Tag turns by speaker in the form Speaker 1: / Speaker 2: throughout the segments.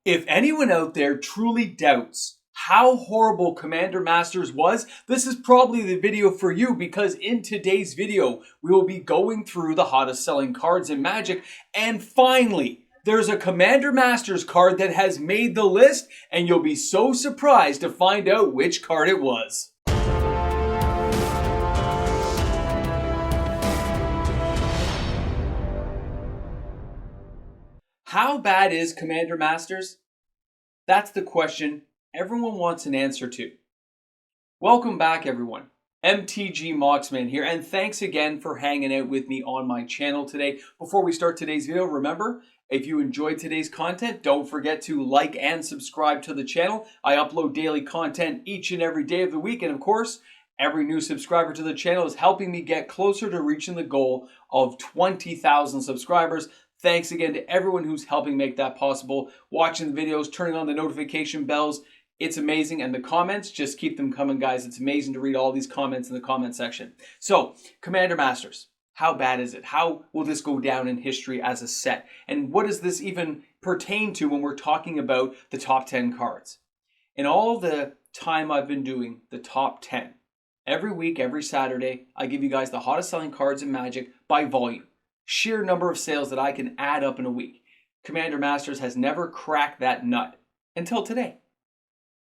Speaker 1: If anyone out there truly doubts how horrible Commander Masters was, this is probably the video for you, because in today's video, we will be going through the hottest selling cards in Magic, and finally, there's a Commander Masters card that has made the list, and you'll be so surprised to find out which card it was. How bad is Commander Masters? That's the question everyone wants an answer to. Welcome back, everyone. MTG Moxman here, and thanks again for hanging out with me on my channel today. Before we start today's video, remember, if you enjoyed today's content, don't forget to like and subscribe to the channel. I upload daily content each and every day of the week, and of course, every new subscriber to the channel is helping me get closer to reaching the goal of 20,000 subscribers. Thanks again to everyone who's helping make that possible, watching the videos, turning on the notification bells. It's amazing. And the comments, just keep them coming, guys. It's amazing to read all these comments in the comment section. So, Commander Masters, how bad is it? How will this go down in history as a set? And what does this even pertain to when we're talking about the top 10 cards? In all the time I've been doing the top 10, every week, every Saturday, I give you guys the hottest selling cards in Magic by volume. Sheer number of sales that I can add up in a week. Commander Masters has never cracked that nut until today.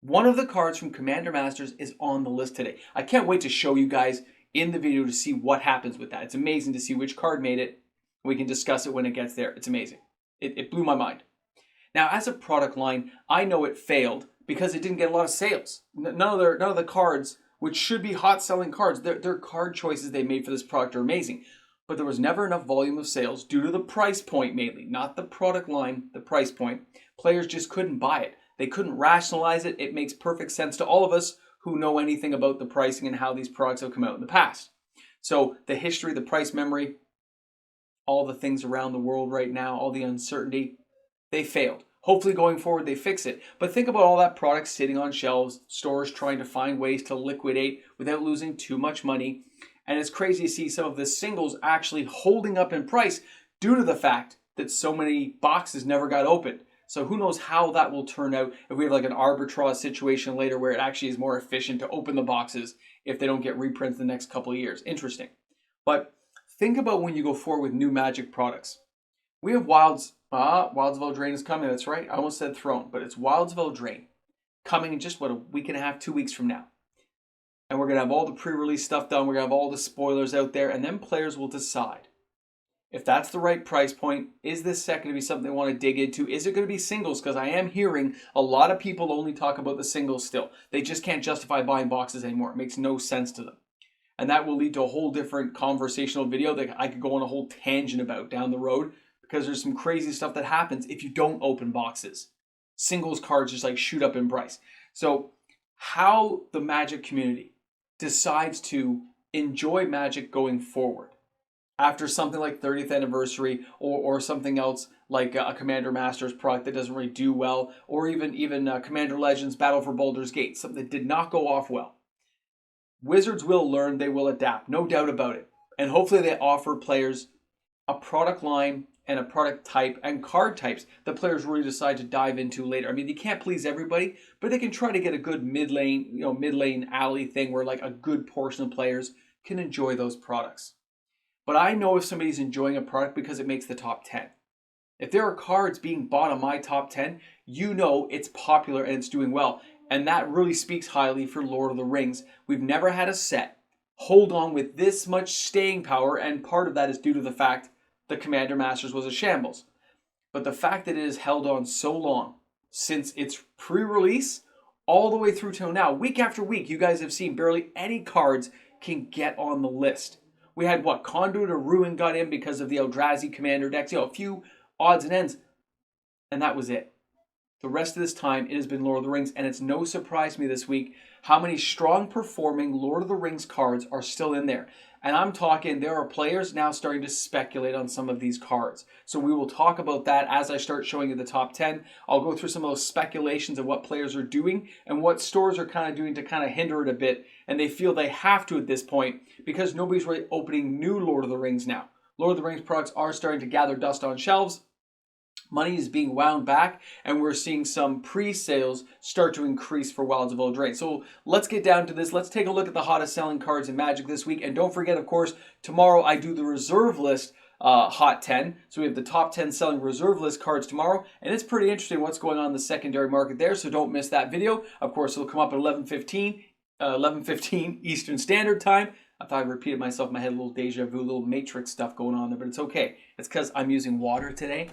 Speaker 1: One of the cards from Commander Masters is on the list today. I can't wait to show you guys in the video to see what happens with that. It's amazing to see which card made it. We can discuss it when it gets there. It's amazing. It blew my mind. Now, as a product line, I know it failed because it didn't get a lot of sales. None of the cards, which should be hot selling cards, their card choices they made for this product are amazing. But there was never enough volume of sales due to the price point mainly, not the product line, the price point. Players just couldn't buy it. They couldn't rationalize it. It makes perfect sense to all of us who know anything about the pricing and how these products have come out in the past. So the history, the price memory, all the things around the world right now, all the uncertainty, they failed. Hopefully going forward they fix it. But think about all that product sitting on shelves, stores trying to find ways to liquidate without losing too mumuch money. And it's crazy to see some of the singles actually holding up in price due to the fact that so many boxes never got opened. So who knows how that will turn out if we have like an arbitrage situation later where it actually is more efficient to open the boxes if they don't get reprints the next couple of years. Interesting. But think about when you go forward with new Magic products. We have Wilds of Eldraine is coming, that's right. I almost said Throne, but it's Wilds of Eldraine coming in just, a week and a half, 2 weeks from now. And we're going to have all the pre-release stuff done. We're going to have all the spoilers out there. And then players will decide if that's the right price point. Is this set going to be something they want to dig into? Is it going to be singles? Because I am hearing a lot of people only talk about the singles still. They just can't justify buying boxes anymore. It makes no sense to them. And that will lead to a whole different conversational video that I could go on a whole tangent about down the road. Because there's some crazy stuff that happens if you don't open boxes. Singles cards just like shoot up in price. So how the Magic community decides to enjoy Magic going forward after something like 30th anniversary or something else like a Commander Masters product that doesn't really do well, or even Commander Legends Battle for Baldur's Gate, something that did not go off well. Wizards will learn, they will adapt, no doubt about it. And hopefully they offer players a product line and a product type and card types that players really decide to dive into later. I mean, they can't please everybody, but they can try to get a good mid-lane alley thing where like a good portion of players can enjoy those products. But I know if somebody's enjoying a product because it makes the top 10. If there are cards being bought on my top 10, you know it's popular and it's doing well. And that really speaks highly for Lord of the Rings. We've never had a set hold on with this much staying power, and part of that is due to the fact the Commander Masters was a shambles. But the fact that it has held on so long, since its pre-release, all the way through till now, week after week, you guys have seen barely any cards can get on the list. We had Conduit of Ruin got in because of the Eldrazi Commander decks, a few odds and ends, and that was it. The rest of this time, it has been Lord of the Rings, and it's no surprise to me this week how many strong performing Lord of the Rings cards are still in there. And I'm talking, there are players now starting to speculate on some of these cards. So we will talk about that as I start showing you the top 10. I'll go through some of those speculations of what players are doing and what stores are kind of doing to kind of hinder it a bit. And they feel they have to at this point because nobody's really opening new Lord of the Rings now. Lord of the Rings products are starting to gather dust on shelves. Money is being wound back, and we're seeing some pre-sales start to increase for Wilds of Eldraine. So let's get down to this. Let's take a look at the hottest selling cards in Magic this week. And don't forget, of course, tomorrow I do the reserve list Hot 10. So we have the top 10 selling reserve list cards tomorrow. And it's pretty interesting what's going on in the secondary market there. So don't miss that video. Of course, it'll come up at 11:15 Eastern Standard Time. I thought I repeated myself in my head, a little deja vu, a little Matrix stuff going on there, but it's okay. It's because I'm using water today.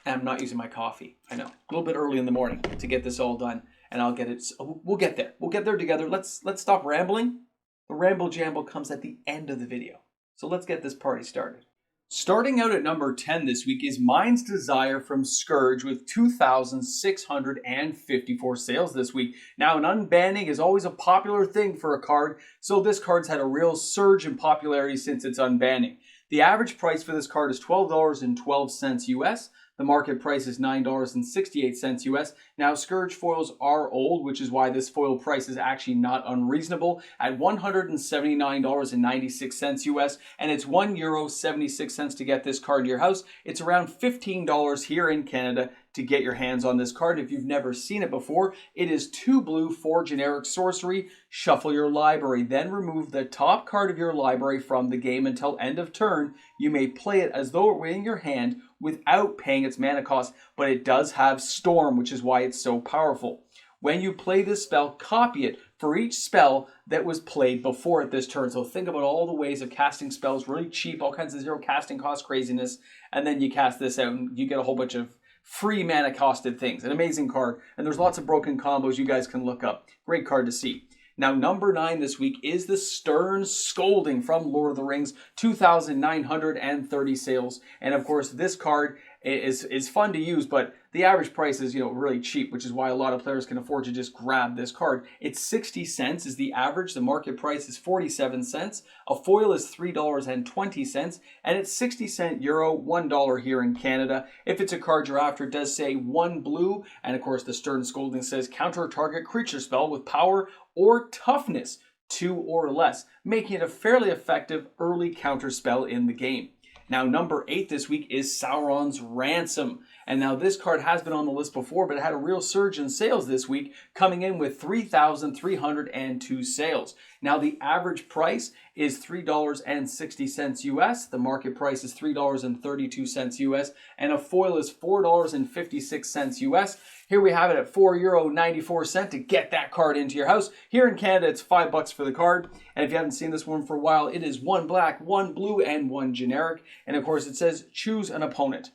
Speaker 1: And I'm not using my coffee. I know. A little bit early in the morning to get this all done. And I'll get it. We'll get there. We'll get there together. Let's stop rambling. The ramble jamble comes at the end of the video. So let's get this party started. Starting out at number 10 this week is Mind's Desire from Scourge with 2,654 sales this week. Now, an unbanning is always a popular thing for a card, so this card's had a real surge in popularity since its unbanning. The average price for this card is $12.12 US. The market price is $9.68 US. Now, Scourge foils are old, which is why this foil price is actually not unreasonable at $179.96 US, and it's €1.76 to get this card to your house. It's around $15 here in Canada to get your hands on this card. If you've never seen it before, it is 2 blue, 4 generic sorcery. Shuffle your library, then remove the top card of your library from the game until end of turn. You may play it as though it were in your hand without paying its mana cost, but it does have Storm, which is why it's so powerful. When you play this spell, copy it for each spell that was played before it this turn. So think about all the ways of casting spells, really cheap, all kinds of zero casting cost craziness, and then you cast this out and you get a whole bunch of free mana costed things. An amazing card, and there's lots of broken combos you guys can look up. Great card to see. Now, number 9 this week is the Stern Scolding from Lord of the Rings, 2,930 sales. And of course, this card is fun to use, but the average price is, really cheap, which is why a lot of players can afford to just grab this card. It's 60 cents is the average. The market price is 47 cents. A foil is $3.20, and it's 60 euro, $1 here in Canada. If it's a card you're after, it does say 1 blue, and of course the Stern Scolding says counter a target creature spell with power or toughness 2 or less, making it a fairly effective early counter spell in the game. Now, number 8 this week is Sauron's Ransom. And now this card has been on the list before, but it had a real surge in sales this week, coming in with 3,302 sales. Now, the average price is $3.60 US. The market price is $3.32 US. And a foil is $4.56 US. Here we have it at €4.94 to get that card into your house. Here in Canada, it's $5 for the card. And if you haven't seen this one for a while, it is 1 black, 1 blue, and 1 generic. And of course, it says choose an opponent.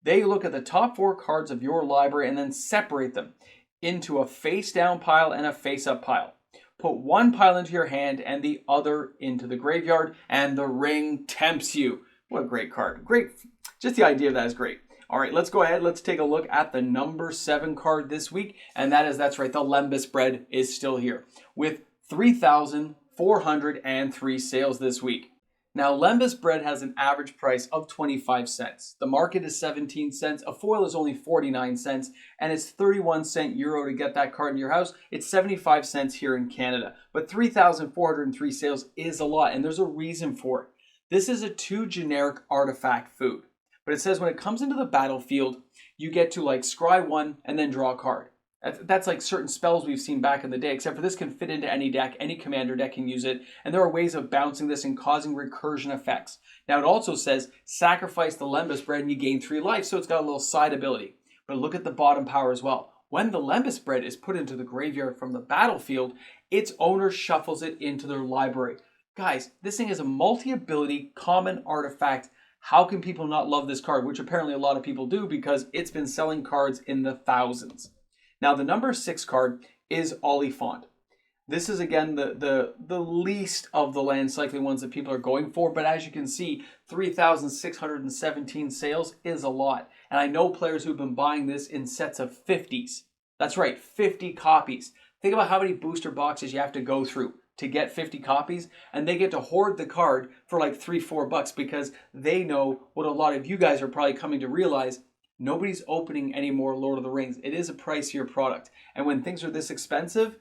Speaker 1: They look at the top 4 cards of your library and then separate them into a face-down pile and a face-up pile. Put one pile into your hand and the other into the graveyard, and the ring tempts you. What a great card. Great. Just the idea of that is great. All right, let's go ahead. Let's take a look at the number 7 card this week, and that's right, the Lembas Bread is still here with 3,403 sales this week. Now, Lembas Bread has an average price of 25 cents. The market is 17 cents. A foil is only 49 cents, and it's 31 cent euro to get that card in your house. It's 75 cents here in Canada. But 3,403 sales is a lot, and there's a reason for it. This is a 2 generic artifact food. But it says when it comes into the battlefield, you get to scry 1 and then draw a card. That's like certain spells we've seen back in the day, except for this can fit into any deck. Any commander deck can use it. And there are ways of bouncing this and causing recursion effects. Now, it also says sacrifice the Lembas Bread and you gain 3 life. So it's got a little side ability. But look at the bottom power as well. When the Lembas Bread is put into the graveyard from the battlefield, its owner shuffles it into their library. Guys, this thing is a multi-ability common artifact. How can people not love this card? Which apparently a lot of people do because it's been selling cards in the thousands. Now, the number 6 card is Oliphant. This is, again, the least of the land cycling ones that people are going for. But as you can see, 3,617 sales is a lot. And I know players who've been buying this in sets of 50s. That's right, 50 copies. Think about how many booster boxes you have to go through to get 50 copies. And they get to hoard the card for like $3-4 because they know what a lot of you guys are probably coming to realize. Nobody's opening any more Lord of the Rings. It is a pricier product. And when things are this expensive,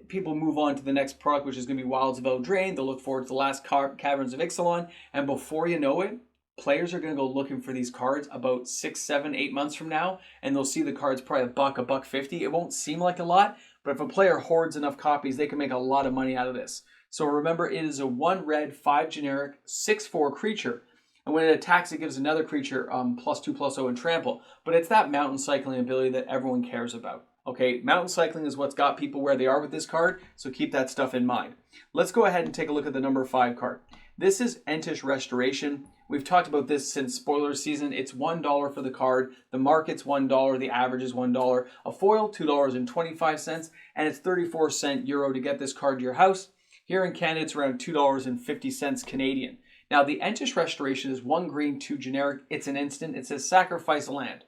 Speaker 1: people move on to the next product, which is going to be Wilds of Eldraine. They'll look forward to the last Caverns of Ixalan. And before you know it, players are going to go looking for these cards about 6, 7, 8 months from now, and they'll see the cards probably $1, $1.50. It won't seem like a lot, but if a player hoards enough copies, they can make a lot of money out of this. So remember, it is a 1 red, 5 generic, 6/4 creature. And when it attacks, it gives another creature +2/+0 and trample. But it's that mountain cycling ability that everyone cares about. Okay, mountain cycling is what's got people where they are with this card, so keep that stuff in mind. Let's go ahead and take a look at the number 5 card. This is Entish Restoration. We've talked about this since spoiler season. It's $1 for the card. The market's $1. The average is $1. A foil, $2.25, and it's 34 euro to get this card to your house. Here in Canada, it's around $2.50 Canadian. Now, the Entish Restoration is 1 green, 2 generic. It's an instant. It says sacrifice a land.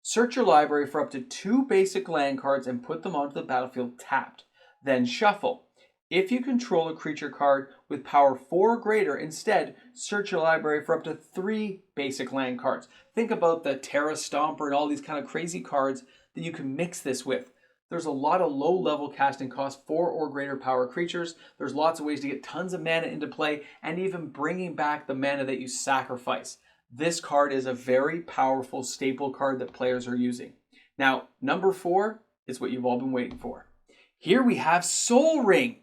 Speaker 1: Search your library for up to 2 basic land cards and put them onto the battlefield tapped. Then shuffle. If you control a creature card with power 4 or greater, instead, search your library for up to 3 basic land cards. Think about the Terra Stomper and all these kind of crazy cards that you can mix this with. There's a lot of low-level casting cost, 4 or greater power creatures. There's lots of ways to get tons of mana into play and even bringing back the mana that you sacrifice. This card is a very powerful staple card that players are using. Now, number 4 is what you've all been waiting for. Here we have Sol Ring,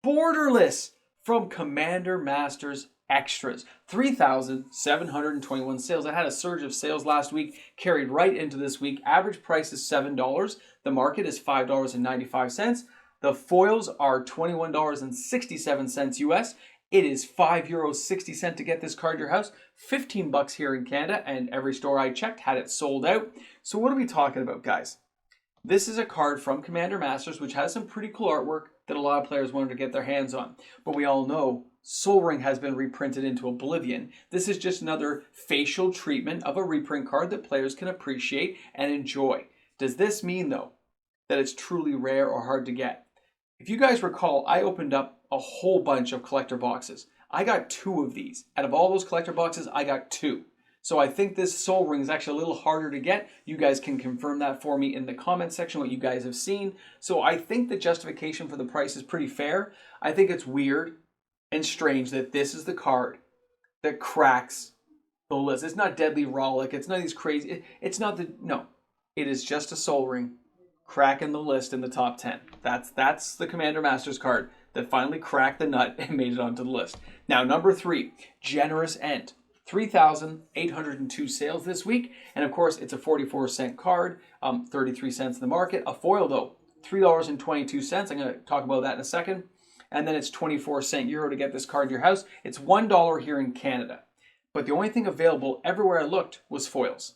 Speaker 1: borderless from Commander Masters Extras. 3,721 sales. I had a surge of sales last week, carried right into this week. Average price is $7. The market is $5.95. The foils are $21.67 US. It is €5.60 to get this card to your house. $15 here in Canada, and every store I checked had it sold out. So what are we talking about, guys? This is a card from Commander Masters, which has some pretty cool artwork that a lot of players wanted to get their hands on. But we all know Sol Ring has been reprinted into oblivion. This is just another facial treatment of a reprint card that players can appreciate and enjoy. Does this mean, though, that it's truly rare or hard to get? If you guys recall, I opened up a whole bunch of collector boxes. I got 2 of these. Out of all those collector boxes, I got 2. So I think this Sol Ring is actually a little harder to get. You guys can confirm that for me in the comment section, what you guys have seen. So I think the justification for the price is pretty fair. I think it's weird and strange that this is the card that cracks the list. It's not Deadly Rollick. It's not these crazy. It's not the, no. It is just a Sol Ring cracking the list in the top 10. That's the Commander Masters card that finally cracked the nut and made it onto the list. Now, number 3, Generous End. 3,802 sales this week. And of course, it's a 44-cent card, 33 cents in the market. A foil, though, $3.22. I'm going to talk about that in a second. And then it's 24 euro to get this card to your house. It's $1 here in Canada. But the only thing available everywhere I looked was foils.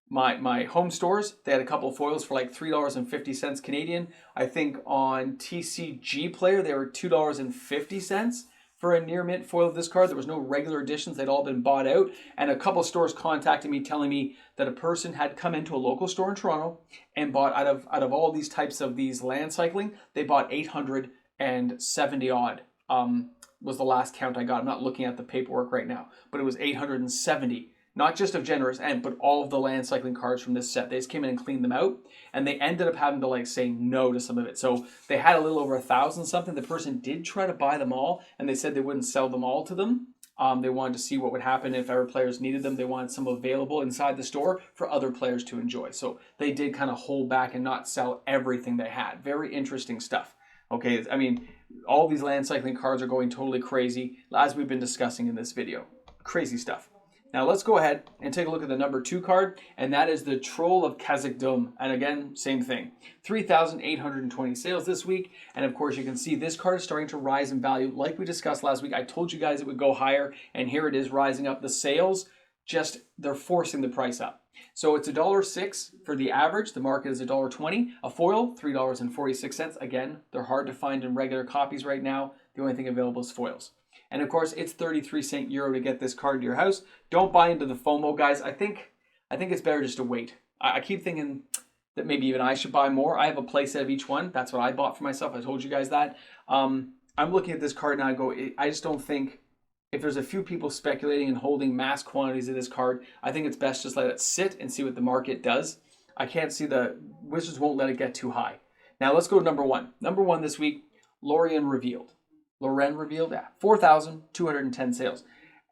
Speaker 1: My home stores, they had a couple of foils for like $3.50 Canadian. I think on TCG Player, they were $2.50 for a near mint foil of this card. There was no regular editions. They'd all been bought out. And a couple of stores contacted me telling me that a person had come into a local store in Toronto and bought, out of all these types of these land cycling, they bought 870 odd. Was the last count I got. I'm not looking at the paperwork right now, but it was 870. Not just of Generous End, but all of the land cycling cards from this set. They just came in and cleaned them out, and they ended up having to like say no to some of it. So they had a little over 1,000 something. The person did try to buy them all, and they said they wouldn't sell them all to them. They wanted to see what would happen if ever players needed them. They wanted some available inside the store for other players to enjoy. So they did kind of hold back and not sell everything they had. Very interesting stuff. Okay, I mean, all these land cycling cards are going totally crazy, as we've been discussing in this video. Crazy stuff. Now let's go ahead and take a look at the number 2 card, and that is the Troll of Khazad-dûm. And again, same thing. 3,820 sales this week, and of course you can see this card is starting to rise in value. Like we discussed last week, I told you guys it would go higher, and here it is rising up. The sales, just they're forcing the price up. So it's $1.06 for the average. The market is $1.20. A foil, $3.46. Again, they're hard to find in regular copies right now. The only thing available is foils. And of course, it's 33 euro to get this card to your house. Don't buy into the FOMO, guys. I think it's better just to wait. I keep thinking that maybe even I should buy more. I have a playset of each one. That's what I bought for myself. I told you guys that. I'm looking at this card now and I go, I just don't think, if there's a few people speculating and holding mass quantities of this card, I think it's best just let it sit and see what the market does. I can't see the Wizards won't let it get too high. Now let's go to number 1. Number 1 this week, Lorien revealed. Yeah, 4,210 sales.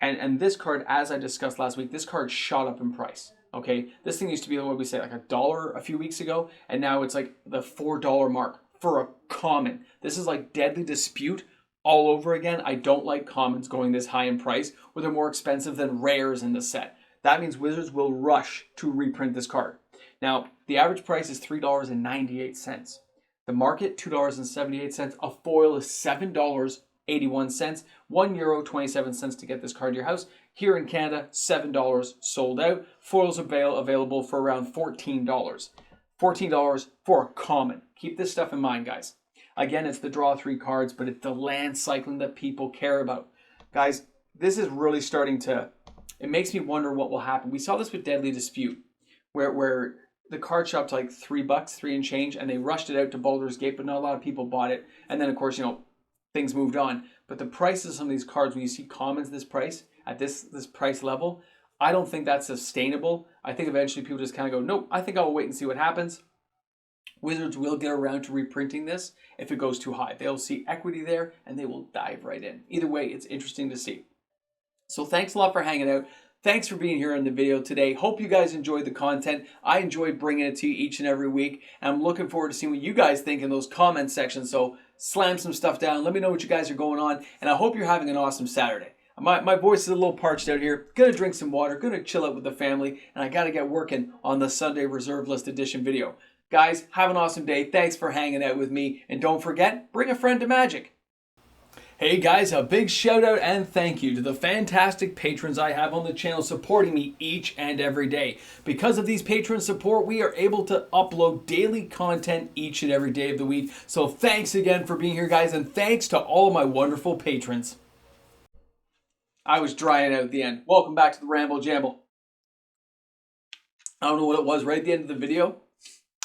Speaker 1: And this card, as I discussed last week, this card shot up in price. Okay, this thing used to be, what we say, like $1 a few weeks ago, and now it's like the $4 mark for a common. This is like Deadly Dispute all over again. I don't like commons going this high in price, where they're more expensive than rares in the set. That means Wizards will rush to reprint this card. Now, the average price is $3.98. The market, $2.78. A foil is $7.81. €1.27 to get this card to your house. Here in Canada, $7 sold out. Foils available for around $14. $14 for a common. Keep this stuff in mind, guys. Again, it's the draw 3 cards, but it's the land cycling that people care about. Guys, this is really starting to, it makes me wonder what will happen. We saw this with Deadly Dispute, where the card shop's like $3, 3 and change, and they rushed it out to Baldur's Gate, but not a lot of people bought it. And then, of course, things moved on. But the prices of some of these cards, when you see commons this price, at this price level, I don't think that's sustainable. I think eventually people just kind of go, nope, I think I'll wait and see what happens. Wizards will get around to reprinting this if it goes too high. They'll see equity there and they will dive right in. Either way, it's interesting to see. So thanks a lot for hanging out. Thanks for being here in the video today. Hope you guys enjoyed the content. I enjoyed bringing it to you each and every week. And I'm looking forward to seeing what you guys think in those comment sections. So slam some stuff down. Let me know what you guys are going on. And I hope you're having an awesome Saturday. My voice is a little parched out here. Gonna drink some water. Gonna chill out with the family. And I gotta get working on the Sunday Reserve List Edition video. Guys, have an awesome day. Thanks for hanging out with me. And don't forget, bring a friend to Magic. Hey guys, a big shout out and thank you to the fantastic patrons I have on the channel supporting me each and every day. Because of these patron support, we are able to upload daily content each and every day of the week. So thanks again for being here, guys, and thanks to all of my wonderful patrons. I was drying out at the end. Welcome back to the Ramble Jamble. I don't know what it was right at the end of the video.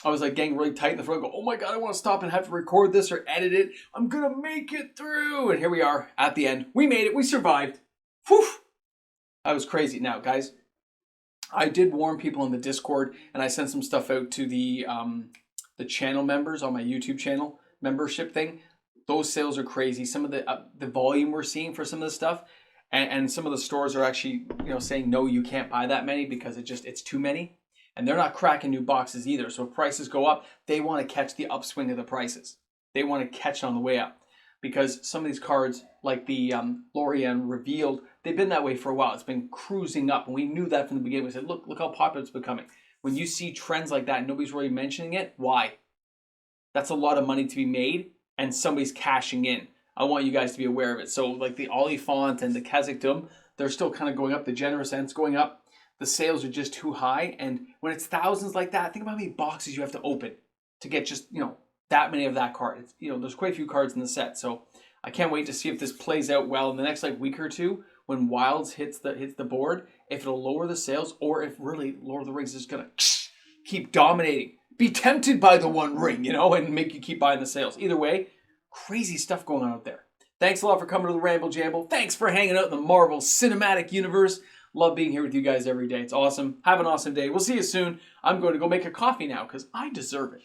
Speaker 1: I was like getting really tight in the throat. I go, oh my God, I want to stop and have to record this or edit it. I'm going to make it through. And here we are at the end. We made it. We survived. Whew. That was crazy. Now, guys, I did warn people in the Discord and I sent some stuff out to the channel members on my YouTube channel membership thing. Those sales are crazy. Some of the volume we're seeing for some of the stuff. And some of the stores are actually, saying, no, you can't buy that many because it's too many. And they're not cracking new boxes either. So if prices go up, they want to catch the upswing of the prices. They want to catch it on the way up. Because some of these cards, like the Lorien Revealed, they've been that way for a while. It's been cruising up. And we knew that from the beginning. We said, look how popular it's becoming. When you see trends like that and nobody's really mentioning it, why? That's a lot of money to be made and somebody's cashing in. I want you guys to be aware of it. So like the Oliphant and the Khazad-dûm, they're still kind of going up. The Generous End's going up. The sales are just too high. And when it's thousands like that, think about how many boxes you have to open to get just, that many of that card. It's, there's quite a few cards in the set. So I can't wait to see if this plays out well in the next week or two when Wilds hits the board, if it'll lower the sales or if really Lord of the Rings is going to keep dominating. Be tempted by the One Ring, and make you keep buying the sales. Either way, crazy stuff going on out there. Thanks a lot for coming to the Ramble Jamble. Thanks for hanging out in the Marvel Cinematic Universe. Love being here with you guys every day. It's awesome. Have an awesome day. We'll see you soon. I'm going to go make a coffee now because I deserve it.